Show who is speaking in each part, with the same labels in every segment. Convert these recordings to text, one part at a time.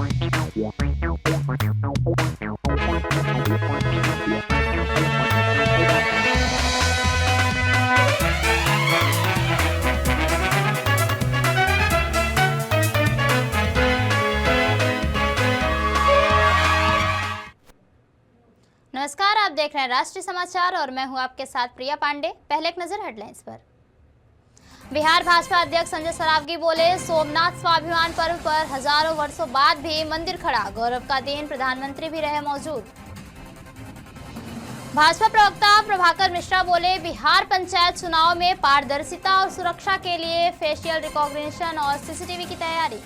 Speaker 1: नमस्कार, आप देख रहे हैं राष्ट्रीय समाचार और मैं हूं आपके साथ प्रिया पांडे। पहले एक नजर हेडलाइंस पर। बिहार भाजपा अध्यक्ष संजय सरावगी बोले, सोमनाथ स्वाभिमान पर्व पर हजारों वर्षों बाद भी मंदिर खड़ा, गौरव का दिन, प्रधानमंत्री भी रहे मौजूद। भाजपा प्रवक्ता प्रभाकर मिश्रा बोले, बिहार पंचायत चुनाव में पारदर्शिता और सुरक्षा के लिए फेशियल रिकॉग्निशन और सीसीटीवी की तैयारी।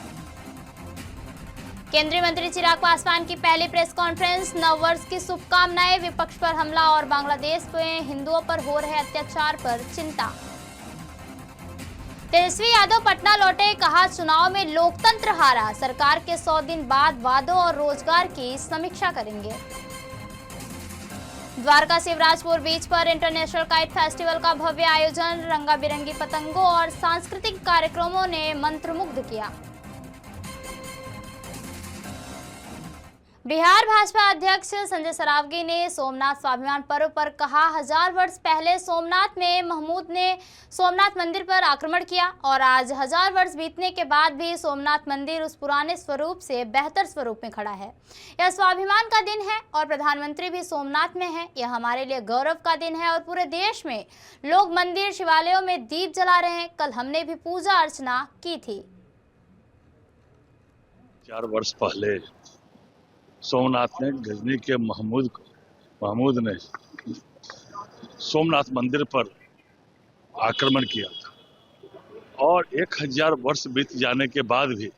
Speaker 1: केंद्रीय मंत्री चिराग पासवान की पहली प्रेस कॉन्फ्रेंस, नववर्ष की शुभकामनाएं, विपक्ष पर हमला और बांग्लादेश में हिंदुओं पर हो रहे अत्याचार पर चिंता। तेजस्वी यादव पटना लौटे, कहा चुनाव में लोकतंत्र हारा, सरकार के 100 दिन बाद वादों और रोजगार की समीक्षा करेंगे। द्वारका शिवराजपुर बीच पर इंटरनेशनल काइट फेस्टिवल का भव्य आयोजन, रंगा बिरंगी पतंगों और सांस्कृतिक कार्यक्रमों ने मंत्रमुग्ध किया। बिहार भाजपा अध्यक्ष संजय सरावगी ने सोमनाथ स्वाभिमान पर्व पर कहा, 1000 वर्ष पहले सोमनाथ में महमूद ने सोमनाथ मंदिर पर आक्रमण किया और आज 1000 वर्ष बीतने के बाद भी सोमनाथ मंदिर उस पुराने स्वरूप से बेहतर स्वरूप में खड़ा है। यह स्वाभिमान का दिन है और प्रधानमंत्री भी सोमनाथ में है। यह हमारे लिए गौरव का दिन है और पूरे देश में लोग मंदिर शिवालयों में दीप जला रहे हैं। कल हमने भी पूजा अर्चना की थी।
Speaker 2: 4 वर्ष पहले सोमनाथ ने गजनी के महमूद ने सोमनाथ मंदिर पर आक्रमण किया था और 1000 वर्ष बीत जाने के बाद भी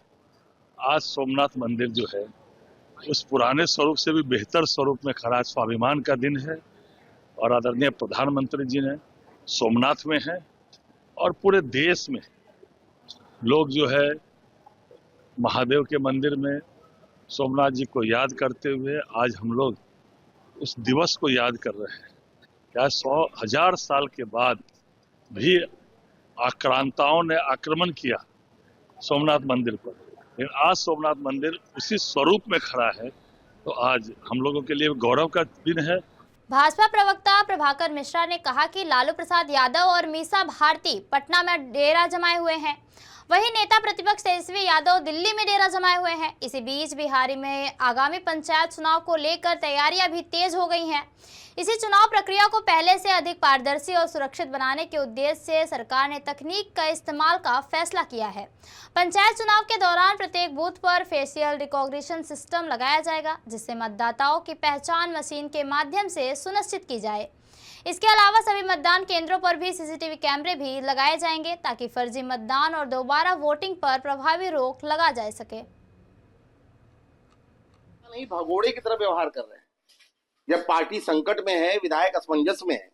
Speaker 2: आज सोमनाथ मंदिर जो है उस पुराने स्वरूप से भी बेहतर स्वरूप में खड़ा। स्वाभिमान का दिन है और आदरणीय प्रधानमंत्री जी ने सोमनाथ में है और पूरे देश में लोग जो है महादेव के मंदिर में सोमनाथ जी को याद करते हुए आज हम लोग उस दिवस को याद कर रहे हैं। क्या 100,000 साल के बाद भी आक्रांताओं ने आक्रमण किया सोमनाथ मंदिर पर, लेकिन आज सोमनाथ मंदिर उसी स्वरूप में खड़ा है, तो आज हम लोगों के लिए गौरव का दिन है।
Speaker 1: भाजपा प्रवक्ता प्रभाकर मिश्रा ने कहा कि लालू प्रसाद यादव और मीसा भारती पटना में डेरा जमाए हुए हैं, वही नेता प्रतिपक्ष तेजस्वी यादव दिल्ली में डेरा जमाए हुए हैं। इसी बीच बिहार में आगामी पंचायत चुनाव को लेकर तैयारियां भी तेज हो गई हैं। इसी चुनाव प्रक्रिया को पहले से अधिक पारदर्शी और सुरक्षित बनाने के उद्देश्य से सरकार ने तकनीक का इस्तेमाल का फैसला किया है। पंचायत चुनाव के दौरान प्रत्येक बूथ पर फेशियल रिकॉग्निशन सिस्टम लगाया जाएगा, जिससे मतदाताओं की पहचान मशीन के माध्यम से सुनिश्चित की जाए। इसके अलावा सभी मतदान केंद्रों पर भी सीसीटीवी कैमरे भी लगाए जाएंगे ताकि फर्जी मतदान और दोबारा वोटिंग पर प्रभावी रोक लगा जा सके।
Speaker 3: नहीं, भगोड़े की तरह व्यवहार कर रहे हैं। जब पार्टी संकट में है, विधायक असमंजस में है,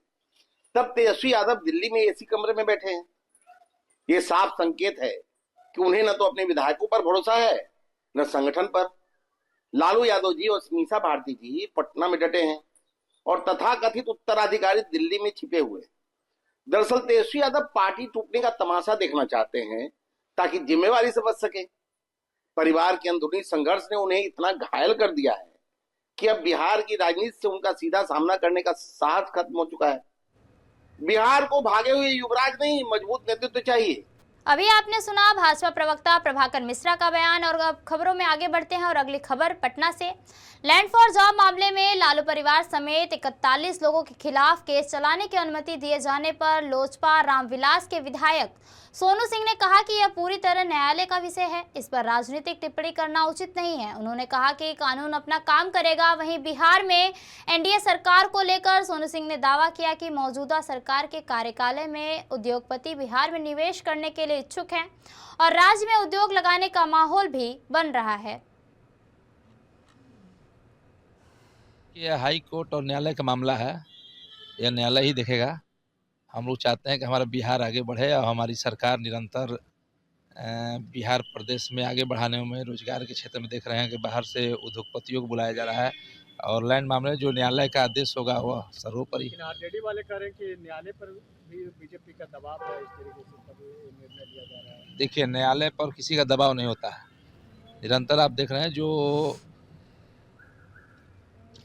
Speaker 3: तब तेजस्वी यादव दिल्ली में एसी कमरे में बैठे हैं। ये साफ संकेत है कि उन्हें न तो अपने विधायकों पर भरोसा है न संगठन पर। लालू यादव जी और मीसा भारती जी पटना में डटे हैं और तथाकथित उत्तराधिकारी दिल्ली में छिपे हुए। दरअसल तेजस्वी यादव पार्टी टूटने का तमाशा देखना चाहते हैं ताकि जिम्मेवारी से बच सके। परिवार के अंदरूनी संघर्ष ने उन्हें इतना घायल कर दिया है कि अब बिहार की राजनीति से उनका सीधा सामना करने का साहस खत्म हो चुका है। बिहार को भागे हुए युवराज नहीं, मजबूत नेतृत्व चाहिए।
Speaker 1: अभी आपने सुना भाजपा प्रवक्ता प्रभाकर मिश्रा का बयान और अब खबरों में आगे बढ़ते हैं और अगली खबर पटना से। लैंड फॉर जॉब मामले में लालू परिवार समेत 41 लोगों के खिलाफ केस चलाने की अनुमति दिए जाने पर लोजपा रामविलास के विधायक सोनू सिंह ने कहा कि यह पूरी तरह न्यायालय का विषय है, इस पर राजनीतिक टिप्पणी करना उचित नहीं है। उन्होंने कहा कि कानून अपना काम करेगा। वहीं बिहार में एनडीए सरकार को लेकर सोनू सिंह ने दावा किया कि मौजूदा सरकार के कार्यकाल में उद्योगपति बिहार में निवेश करने के लिए इच्छुक हैं और राज्य में उद्योग लगाने का माहौल भी बन रहा है।
Speaker 4: यह हाई कोर्ट और न्यायालय का मामला है, यह न्यायालय ही देखेगा। हम लोग चाहते हैं कि हमारा बिहार आगे बढ़े और हमारी सरकार निरंतर बिहार प्रदेश में आगे बढ़ाने में, रोजगार के क्षेत्र में देख रहे हैं कि बाहर से उद्योगपतियों को बुलाया जा रहा है और लैंड मामले में जो न्यायालय का आदेश होगा वह सर्वोपरि है।
Speaker 5: आरजेडी वाले कह रहे हैं कि न्यायालय पर भी बीजेपी का दबाव है, इस तरीके से निर्णय लिया जा रहा है।
Speaker 4: देखिए, न्यायालय पर किसी का दबाव नहीं होता है। निरंतर आप देख रहे हैं जो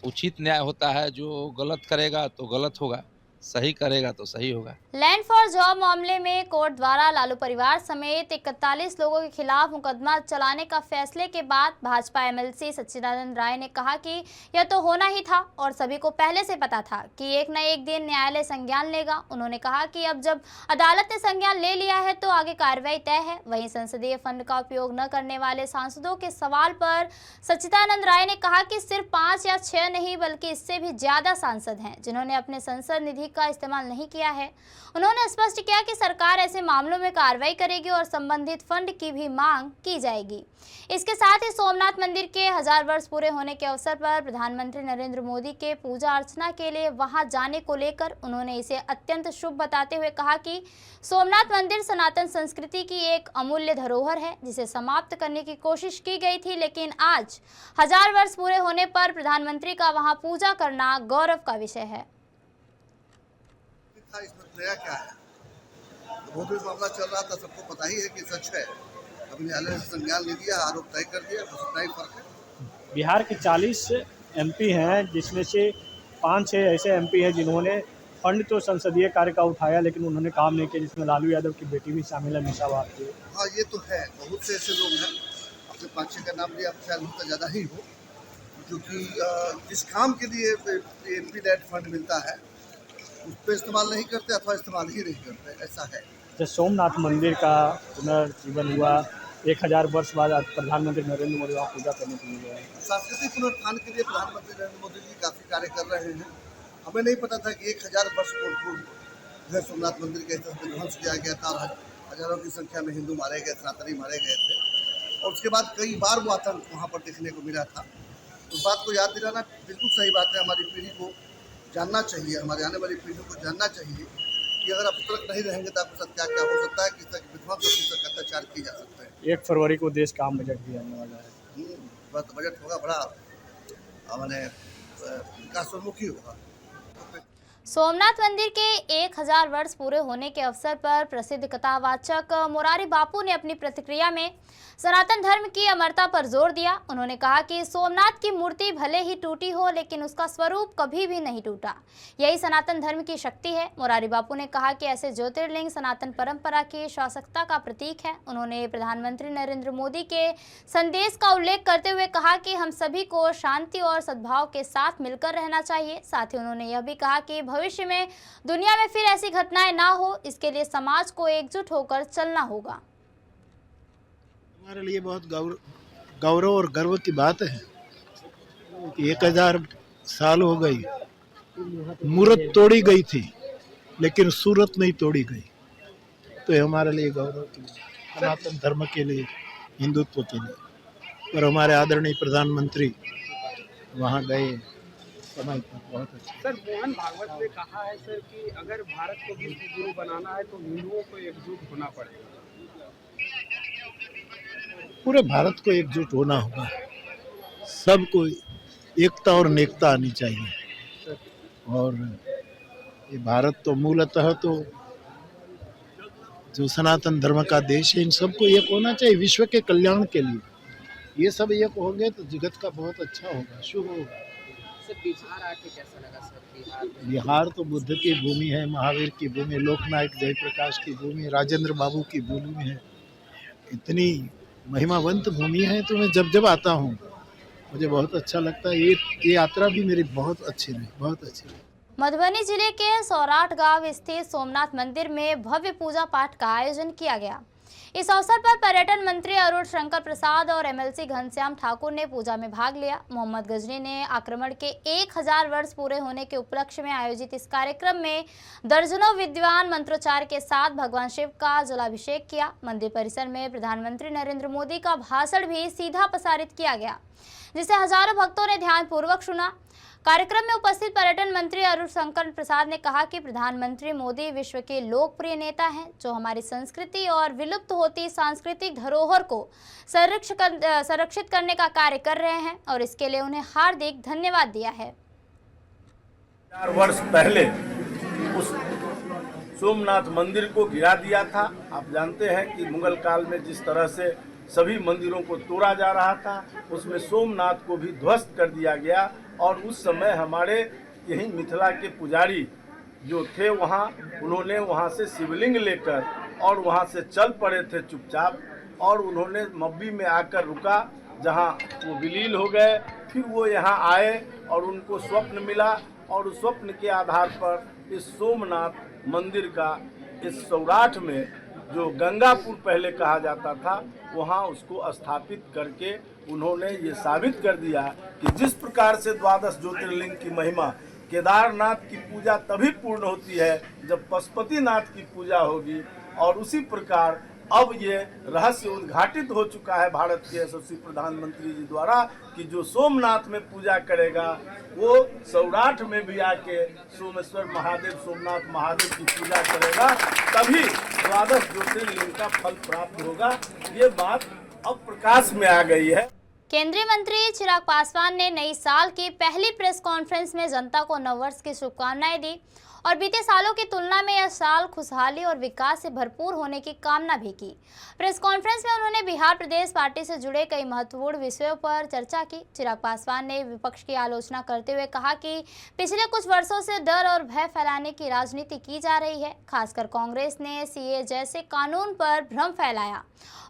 Speaker 4: उचित न्याय होता है, जो गलत करेगा तो गलत होगा, सही करेगा तो सही होगा।
Speaker 1: लैंड फॉर जॉब मामले में कोर्ट द्वारा लालू परिवार समेत 41 लोगों के खिलाफ मुकदमा चलाने का फैसले के बाद भाजपा एमएलसी सच्चिदानंद राय ने कहा कि यह तो होना ही था और सभी को पहले से पता था कि एक न एक दिन न्यायालय संज्ञान लेगा। उन्होंने कहा कि अब जब अदालत ने संज्ञान ले लिया है तो आगे कार्रवाई तय है। वहीं संसदीय फंड का उपयोग न करने वाले सांसदों के सवाल पर सच्चिदानंद राय ने कहा कि सिर्फ 5 या 6 नहीं बल्कि इससे भी ज्यादा सांसद हैं जिन्होंने अपने संसद निधि का इस्तेमाल नहीं किया है। उन्होंने स्पष्ट किया कि सरकार ऐसे मामलों में कार्रवाई करेगी और संबंधित फंड की भी मांग की जाएगी। इसके साथ ही सोमनाथ मंदिर के 1000 वर्ष पूरे होने के अवसर पर प्रधानमंत्री नरेंद्र मोदी के पूजा अर्चना के लिए वहां जाने को लेकर उन्होंने इसे अत्यंत शुभ बताते हुए कहा कि सोमनाथ मंदिर सनातन संस्कृति की एक अमूल्य धरोहर है जिसे समाप्त करने की कोशिश की गई थी, लेकिन आज 1000 वर्ष पूरे होने पर प्रधानमंत्री का वहां पूजा करना गौरव का विषय है।
Speaker 6: इसमें नया क्या है? वो भी मामला चल रहा था, सबको पता ही है कि सच है। अभी न्यायालय ने संज्ञान ले लिया, आरोप तय कर दिया, बस इतना ही फर्क है।
Speaker 5: बिहार के 40 एमपी हैं जिसमें से 5-6 ऐसे एमपी हैं जिन्होंने फंड तो संसदीय कार्य का उठाया लेकिन उन्होंने काम नहीं किया, जिसमें लालू यादव की बेटी भी शामिल है, मीसा भारती।
Speaker 6: हाँ, ये तो है, बहुत से ऐसे लोग हैं। अपने 5-6 का नाम लिया, अब शायद उनका ज़्यादा ही हो, क्योंकि जिस काम के लिए एमपी लैड फंड मिलता है उस पर इस्तेमाल नहीं करते अथवा इस्तेमाल ही नहीं करते, ऐसा है।
Speaker 5: जब सोमनाथ मंदिर का पुनर्जीवन हुआ 1000 वर्ष बाद आज प्रधानमंत्री नरेंद्र मोदी वहाँ पूजा करने के लिए गए।
Speaker 6: सांस्कृतिक पुनरुत्थान के लिए प्रधानमंत्री नरेंद्र मोदी जी काफ़ी कार्य कर रहे हैं। हमें नहीं पता था कि 1000 वर्ष पूर्व जो है सोमनाथ मंदिर के स्तर पर ध्वंस किया गया था, हजारों की संख्या में हिंदू मारे गए, सनातनी मारे गए थे, और उसके बाद कई बार वो आतंक वहाँ पर देखने को मिला था। उस बात को याद दिलाना बिल्कुल सही बात है। हमारी पीढ़ी को जानना चाहिए, हमारे आने वाली पीढ़ी को जानना चाहिए कि अगर आप सतर्क नहीं रहेंगे तो आपके साथ क्या क्या हो सकता है, किस तरह के विध्वंस और किस तरह का अत्याचार किए जा सकते हैं।
Speaker 5: 1 फरवरी को देश का आम बजट भी आने वाला है।
Speaker 6: बजट होगा बड़ा, मैंने विकासोन्मुखी होगा।
Speaker 1: सोमनाथ मंदिर के 1000 वर्ष पूरे होने के अवसर पर प्रसिद्ध कथावाचक मुरारी बापू ने अपनी प्रतिक्रिया में सनातन धर्म की अमरता पर जोर दिया। उन्होंने कहा कि सोमनाथ की मूर्ति भले ही टूटी हो लेकिन उसका स्वरूप कभी भी नहीं टूटा, यही सनातन धर्म की शक्ति है। मुरारी बापू ने कहा कि ऐसे ज्योतिर्लिंग सनातन परंपरा की शासकता का प्रतीक है। उन्होंने प्रधानमंत्री नरेंद्र मोदी के संदेश का उल्लेख करते हुए कहा कि हम सभी को शांति और सद्भाव के साथ मिलकर रहना चाहिए। साथ ही उन्होंने यह भी कहा कि भविष्य में दुनिया में फिर ऐसी घटनाएं ना हो, इसके लिए समाज को एकजुट होकर चलना होगा।
Speaker 7: हमारे लिए बहुत गौरव और गर्व की बात है कि 1000 साल हो गई, मूर्त तोड़ी गई थी लेकिन सूरत नहीं तोड़ी गई, तो ये हमारे लिए गौरव की सनातन धर्म के लिए, हिंदुत्व के लिए। और हमारे आदरणीय प्रधानमंत्री वहाँ गए समय पर, बहुत अच्छा।
Speaker 5: सर, मोहन भागवत ने कहा है सर कि अगर भारत को विश्व गुरु बनाना है तो हिंदुओं को एकजुट होना पड़ेगा।
Speaker 7: पूरे भारत को एकजुट होना होगा, सबको एकता और नेकता आनी चाहिए। और ये भारत तो मूलतः तो जो सनातन धर्म का देश है, इन सबको एक होना चाहिए विश्व के कल्याण के लिए। ये सब एक होंगे तो जगत का बहुत अच्छा होगा, शुभ होगा।
Speaker 8: सर, बिहार आके कैसा लगा सर?
Speaker 7: बिहार तो बुद्ध की भूमि है, महावीर की भूमि, लोकनायक जयप्रकाश की भूमि, राजेंद्र बाबू की भूमि है। इतनी महिमावंत भूमि है, तो मैं जब आता हूँ मुझे बहुत अच्छा लगता है। ये यात्रा भी मेरी बहुत अच्छी रही, बहुत अच्छी रही।
Speaker 1: मधुबनी जिले के सौराठ गांव स्थित सोमनाथ मंदिर में भव्य पूजा पाठ का आयोजन किया गया। इस अवसर पर पर्यटन मंत्री अरुण शंकर प्रसाद और एमएलसी घनश्याम ठाकुर ने पूजा में भाग लिया। मोहम्मद गजनी ने आक्रमण के 1000 वर्ष पूरे होने के उपलक्ष्य में आयोजित इस कार्यक्रम में दर्जनों विद्वान मंत्रोच्चार के साथ भगवान शिव का जलाभिषेक किया। मंदिर परिसर में प्रधानमंत्री नरेंद्र मोदी का भाषण भी सीधा प्रसारित किया गया, जिसे हजारों भक्तों ने ध्यानपूर्वक सुना। कार्यक्रम में उपस्थित पर्यटन मंत्री अरुण शंकर प्रसाद ने कहा कि प्रधानमंत्री मोदी विश्व के लोकप्रिय नेता हैं जो हमारी संस्कृति और विलुप्त होती सांस्कृतिक धरोहर को संरक्षित करने का कार्य कर रहे हैं और इसके लिए उन्हें हार्दिक धन्यवाद दिया है।
Speaker 9: 4 वर्ष पहले उस सोमनाथ मंदिर को गिरा दिया था। आप जानते हैं कि मुगल काल में जिस तरह से सभी मंदिरों को तोड़ा जा रहा था, उसमें सोमनाथ को भी ध्वस्त कर दिया गया। और उस समय हमारे यही मिथिला के पुजारी जो थे वहाँ, उन्होंने वहाँ से शिवलिंग लेकर और वहाँ से चल पड़े थे चुपचाप, और उन्होंने मब्बी में आकर रुका जहाँ वो विलीन हो गए। फिर वो यहाँ आए और उनको स्वप्न मिला, और उस स्वप्न के आधार पर इस सोमनाथ मंदिर का इस सौराठ में जो गंगापुर पहले कहा जाता था, वहाँ उसको स्थापित करके उन्होंने ये साबित कर दिया कि जिस प्रकार से द्वादश ज्योतिर्लिंग की महिमा, केदारनाथ की पूजा तभी पूर्ण होती है जब पशुपतिनाथ की पूजा होगी, और उसी प्रकार अब ये रहस्य उद्घाटित हो चुका है भारत के यशस्वी प्रधानमंत्री जी द्वारा कि जो सोमनाथ में पूजा करेगा वो सौराठ में भी आके सोमेश्वर महादेव, सोमनाथ महादेव की पूजा करेगा, तभी द्वादश ज्योतिर्लिंग का फल प्राप्त होगा। ये बात अब प्रकाश में आ गई है।
Speaker 1: केंद्रीय मंत्री चिराग पासवान ने नई साल की पहली प्रेस कॉन्फ्रेंस में जनता को नववर्ष की शुभकामनाएं दी और बीते सालों की तुलना में यह साल खुशहाली और विकास से भरपूर होने की कामना भी की। प्रेस कॉन्फ्रेंस में उन्होंने बिहार प्रदेश पार्टी से जुड़े कई महत्वपूर्ण विषयों पर चर्चा की। चिराग पासवान ने विपक्ष की आलोचना करते हुए कहा कि पिछले कुछ वर्षों से डर और भय फैलाने की राजनीति की जा रही है। खासकर कांग्रेस ने सीए जैसे कानून पर भ्रम फैलाया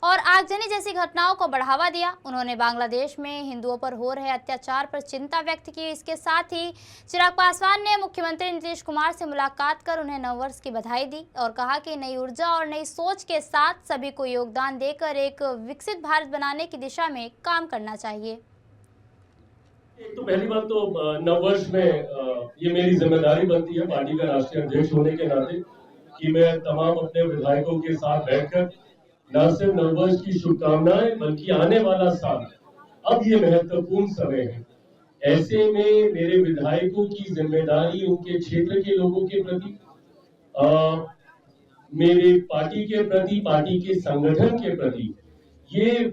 Speaker 1: और आगजनी जैसी घटनाओं को बढ़ावा दिया। उन्होंने बांग्लादेश में हिंदुओं पर हो रहे अत्याचार पर चिंता व्यक्त की। इसके साथ ही चिराग पासवान ने मुख्यमंत्री नीतीश कुमार से मुलाकात कर उन्हें नववर्ष की बधाई दी और कहा कि नई ऊर्जा और नई सोच के साथ सभी को योगदान देकर एक विकसित भारत बनाने की दिशा में काम करना चाहिए।
Speaker 10: एक तो पहली बात तो नववर्ष में ये मेरी जिम्मेदारी बनती है पार्टी का राष्ट्रीय अध्यक्ष होने के नाते कि मैं तमाम अपने विधायकों के साथ बैठकर न सिर्फ नववर्ष की शुभकामनाएं बल्कि आने वाला साल, अब ये महत्वपूर्ण समय है। ऐसे में मेरे विधायकों की जिम्मेदारी उनके क्षेत्र के लोगों के प्रति, मेरे पार्टी के प्रति, पार्टी के संगठन के प्रति, ये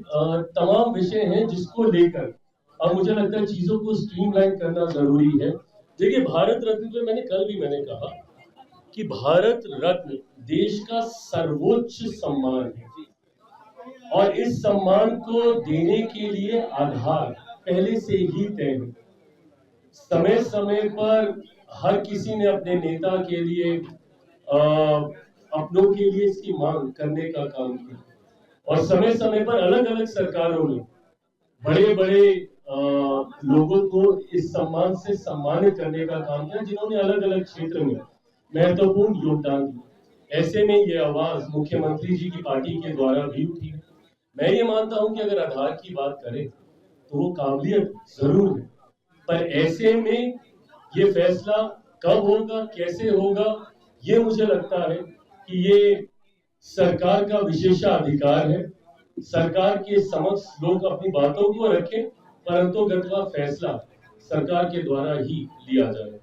Speaker 10: तमाम विषय हैं जिसको लेकर अब मुझे लगता है चीजों को स्ट्रीमलाइन करना जरूरी है। देखिए, भारत रत्न पे मैंने कहा कि भारत रत्न देश का सर्वोच्च सम्मान है और इस सम्मान को देने के लिए आधार पहले से ही तय है। समय समय पर हर किसी ने अपने नेता के लिए, अपनों के लिए इसकी मांग करने का काम किया और समय समय पर अलग अलग सरकारों ने बड़े बड़े लोगों को इस सम्मान से सम्मानित करने का काम किया जिन्होंने अलग अलग क्षेत्र में महत्वपूर्ण योगदान दिया। ऐसे में ये आवाज मुख्यमंत्री जी की पार्टी के द्वारा भी उठी है। मैं ये मानता हूं कि अगर आधार की बात करें तो वो काबिलियत जरूर है, पर ऐसे में ये फैसला कब होगा, कैसे होगा, ये मुझे लगता है कि ये सरकार का विशेषाधिकार है। सरकार के समक्ष लोग अपनी बातों को रखें, परंतु गतवा फैसला सरकार के द्वारा ही लिया जाए।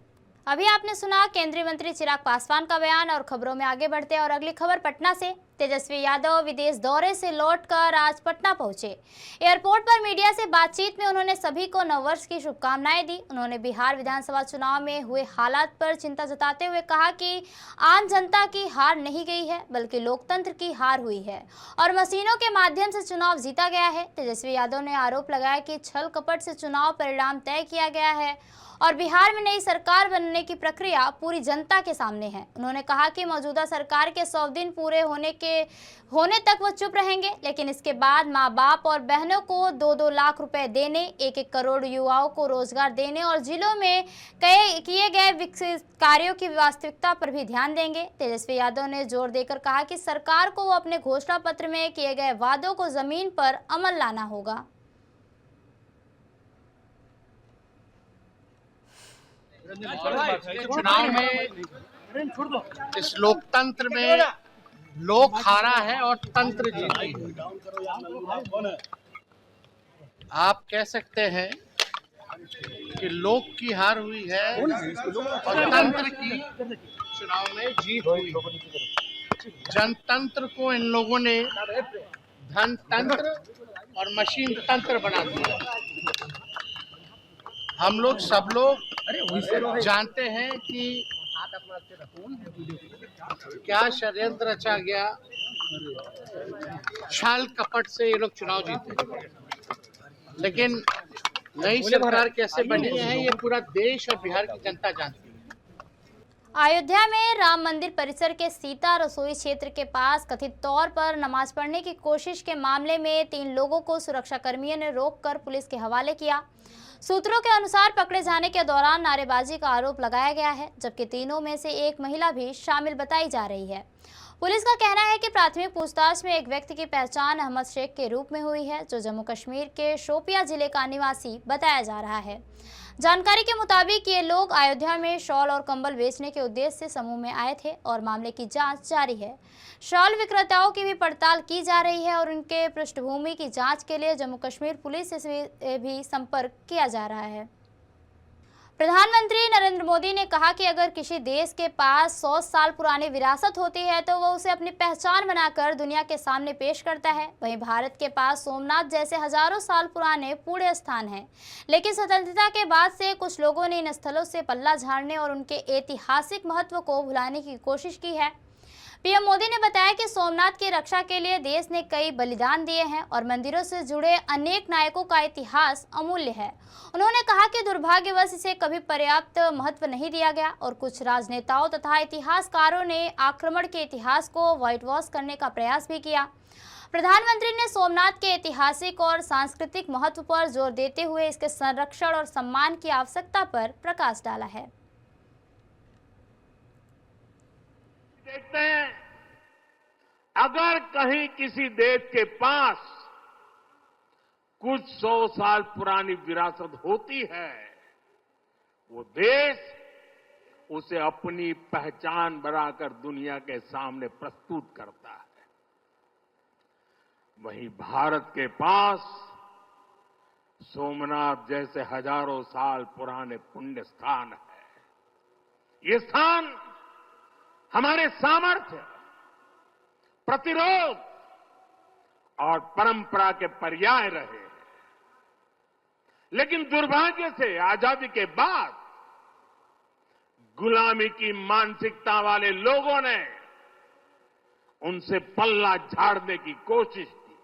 Speaker 1: अभी आपने सुना केंद्रीय मंत्री चिराग पासवान का बयान और खबरों में आगे बढ़ते हैं और अगली खबर पटना से। तेजस्वी यादव विदेश दौरे से लौटकर आज पटना पहुंचे। एयरपोर्ट पर मीडिया से बातचीत में उन्होंने सभी को नववर्ष की शुभकामनाएं दी। उन्होंने बिहार विधानसभा चुनाव में हुए हालात पर चिंता जताते हुए कहा कि आम जनता की हार नहीं गई है बल्कि लोकतंत्र की हार हुई है और मशीनों के माध्यम से चुनाव जीता गया है। तेजस्वी यादव ने आरोप लगाया कि छल कपट से चुनाव परिणाम तय किया गया है और बिहार में नई सरकार बनने की प्रक्रिया पूरी जनता के सामने है। उन्होंने कहा कि मौजूदा सरकार के 100 दिन पूरे होने तक वो चुप रहेंगे, लेकिन इसके बाद माँ बाप और बहनों को 2-2 लाख रुपए देने, 1-1 करोड़ युवाओं को रोजगार देने और जिलों में किए गए विकसित कार्यों की वास्तविकता पर भी ध्यान देंगे। तेजस्वी यादव ने जोर देकर कहा कि सरकार को अपने घोषणा पत्र में किए गए वादों को जमीन पर अमल लाना होगा।
Speaker 11: चुनाव में इस लोकतंत्र में लोक हारा है और तंत्र जीती है। आप कह सकते हैं कि लोक की हार हुई है और तंत्र की चुनाव में जीत हुई। जनतंत्र को इन लोगों ने धनतंत्र और मशीन तंत्र बना दिया। हम लोग सब लोग जानते हैं कि क्या षड्यंत्र रचा गया छाल कपट से ये लोग चुनाव जीते, लेकिन नई सरकार कैसे बनी है ये पूरा देश और बिहार की जनता जानती है।
Speaker 1: अयोध्या में राम मंदिर परिसर के सीता रसोई क्षेत्र के पास कथित तौर पर नमाज पढ़ने की कोशिश के मामले में 3 लोगों को सुरक्षा कर्मियों ने रोककर पुलिस के हवाले किया। सूत्रों के अनुसार पकड़े जाने के दौरान नारेबाजी का आरोप लगाया गया है, जबकि तीनों में से एक महिला भी शामिल बताई जा रही है। पुलिस का कहना है कि प्राथमिक पूछताछ में एक व्यक्ति की पहचान अहमद शेख के रूप में हुई है, जो जम्मू कश्मीर के शोपिया जिले का निवासी बताया जा रहा है। जानकारी के मुताबिक ये लोग अयोध्या में शॉल और कंबल बेचने के उद्देश्य से समूह में आए थे और मामले की जांच जारी है। शॉल विक्रेताओं की भी पड़ताल की जा रही है और उनके पृष्ठभूमि की जांच के लिए जम्मू कश्मीर पुलिस से भी संपर्क किया जा रहा है। प्रधानमंत्री नरेंद्र मोदी ने कहा कि अगर किसी देश के पास 100 साल पुरानी विरासत होती है तो वह उसे अपनी पहचान बनाकर दुनिया के सामने पेश करता है। वहीं भारत के पास सोमनाथ जैसे हजारों साल पुराने पुण्य स्थान हैं, लेकिन स्वतंत्रता के बाद से कुछ लोगों ने इन स्थलों से पल्ला झाड़ने और उनके ऐतिहासिक महत्व को भुलाने की कोशिश की है। पीएम मोदी ने बताया कि सोमनाथ की रक्षा के लिए देश ने कई बलिदान दिए हैं और मंदिरों से जुड़े अनेक नायकों का इतिहास अमूल्य है। उन्होंने कहा कि दुर्भाग्यवश इसे कभी पर्याप्त महत्व नहीं दिया गया और कुछ राजनेताओं तथा इतिहासकारों ने आक्रमण के इतिहास को व्हाइट वॉश करने का प्रयास भी किया। प्रधानमंत्री ने सोमनाथ के ऐतिहासिक और सांस्कृतिक महत्व पर जोर देते हुए इसके संरक्षण और सम्मान की आवश्यकता पर प्रकाश डाला है।
Speaker 12: देखते हैं, अगर कहीं किसी देश के पास कुछ 100 साल पुरानी विरासत होती है, वो देश उसे अपनी पहचान बनाकर दुनिया के सामने प्रस्तुत करता है। वहीं भारत के पास सोमनाथ जैसे हजारों साल पुराने पुण्य स्थान है। ये स्थान हमारे सामर्थ्य, प्रतिरोध और परंपरा के पर्याय रहे हैं, लेकिन दुर्भाग्य से आजादी के बाद गुलामी की मानसिकता वाले लोगों ने उनसे पल्ला झाड़ने की कोशिश की।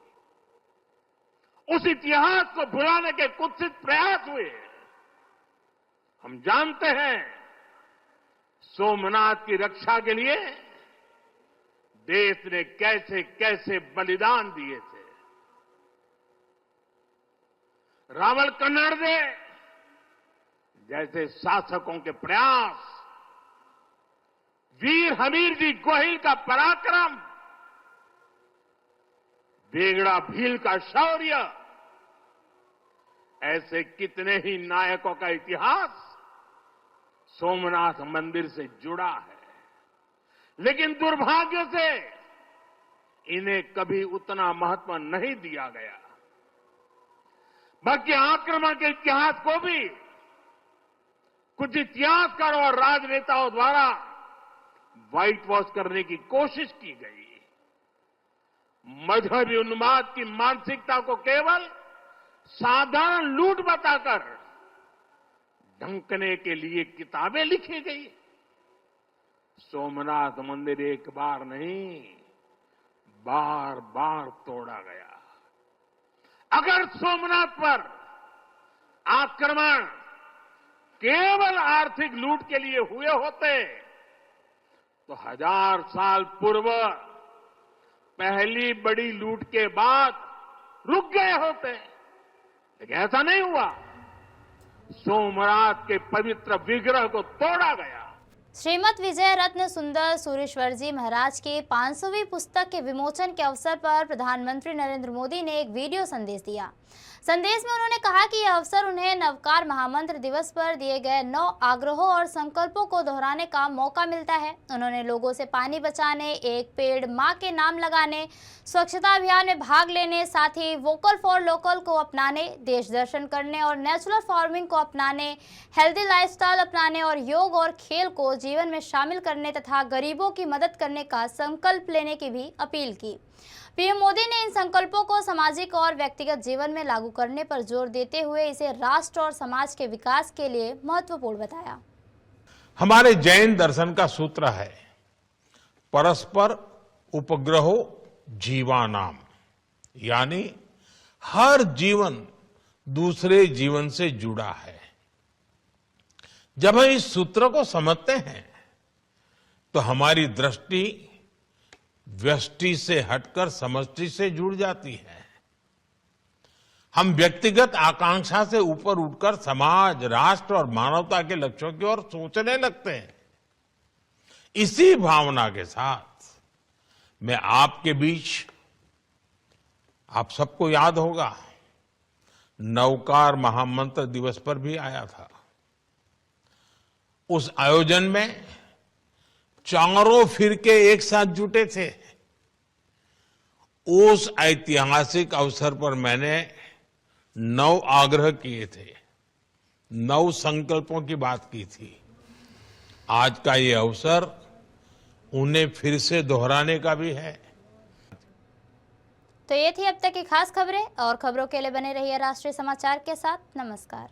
Speaker 12: उस इतिहास को भुलाने के कुत्सित प्रयास हुए। हम जानते हैं सोमनाथ की रक्षा के लिए देश ने कैसे कैसे बलिदान दिए थे। रावल कन्नड़दे जैसे शासकों के प्रयास, वीर हमीर जी गोहिल का पराक्रम, बेगड़ा भील का शौर्य, ऐसे कितने ही नायकों का इतिहास सोमनाथ मंदिर से जुड़ा है। लेकिन दुर्भाग्य से इन्हें कभी उतना महत्व नहीं दिया गया, बल्कि आक्रमण के इतिहास को भी कुछ इतिहासकारों और राजनेताओं द्वारा व्हाइट वॉश करने की कोशिश की गई। मजहबी उन्माद की मानसिकता को केवल साधारण लूट बताकर ढंकने के लिए किताबें लिखी गई। सोमनाथ मंदिर एक बार नहीं, बार बार तोड़ा गया। अगर सोमनाथ पर आक्रमण केवल आर्थिक लूट के लिए हुए होते तो 1000 साल पूर्व पहली बड़ी लूट के बाद रुक गए होते, लेकिन ऐसा नहीं हुआ। सोमनाथ के पवित्र विग्रह को तोड़ा गया।
Speaker 1: श्रीमद विजय रत्न सुंदर सूरेश्वर जी महाराज की 500वीं पुस्तक के विमोचन के अवसर पर प्रधानमंत्री नरेंद्र मोदी ने एक वीडियो संदेश दिया। संदेश में उन्होंने कहा कि यह अवसर उन्हें नवकार महामंत्र दिवस पर दिए गए 9 आग्रहों और संकल्पों को दोहराने का मौका मिलता है। उन्होंने लोगों से पानी बचाने, एक पेड़ मां के नाम लगाने, स्वच्छता अभियान में भाग लेने, साथ ही वोकल फॉर लोकल को अपनाने, देश दर्शन करने और नेचुरल फार्मिंग को अपनाने, हेल्दी लाइफस्टाइल अपनाने और योग और खेल को जीवन में शामिल करने तथा गरीबों की मदद करने का संकल्प लेने की भी अपील की। पीएम मोदी ने इन संकल्पों को सामाजिक और व्यक्तिगत जीवन में लागू करने पर जोर देते हुए इसे राष्ट्र और समाज के विकास के लिए महत्वपूर्ण बताया।
Speaker 13: हमारे जैन दर्शन का सूत्र है, परस्पर उपग्रहो जीवानाम, यानी हर जीवन दूसरे जीवन से जुड़ा है। जब हम इस सूत्र को समझते हैं तो हमारी दृष्टि व्यष्टि से हटकर समष्टि से जुड़ जाती है। हम व्यक्तिगत आकांक्षा से ऊपर उठकर समाज, राष्ट्र और मानवता के लक्ष्यों की ओर सोचने लगते हैं। इसी भावना के साथ मैं आपके बीच, आप सबको याद होगा, नवकार महामंत्र दिवस पर भी आया था। उस आयोजन में चारों फिरके एक साथ जुटे थे। उस ऐतिहासिक अवसर पर मैंने 9 आग्रह किए थे, 9 संकल्पों की बात की थी। आज का ये अवसर उन्हें फिर से दोहराने का भी है।
Speaker 1: तो ये थी अब तक की खास खबरें, और खबरों के लिए बने रहिए राष्ट्रीय समाचार के साथ। नमस्कार।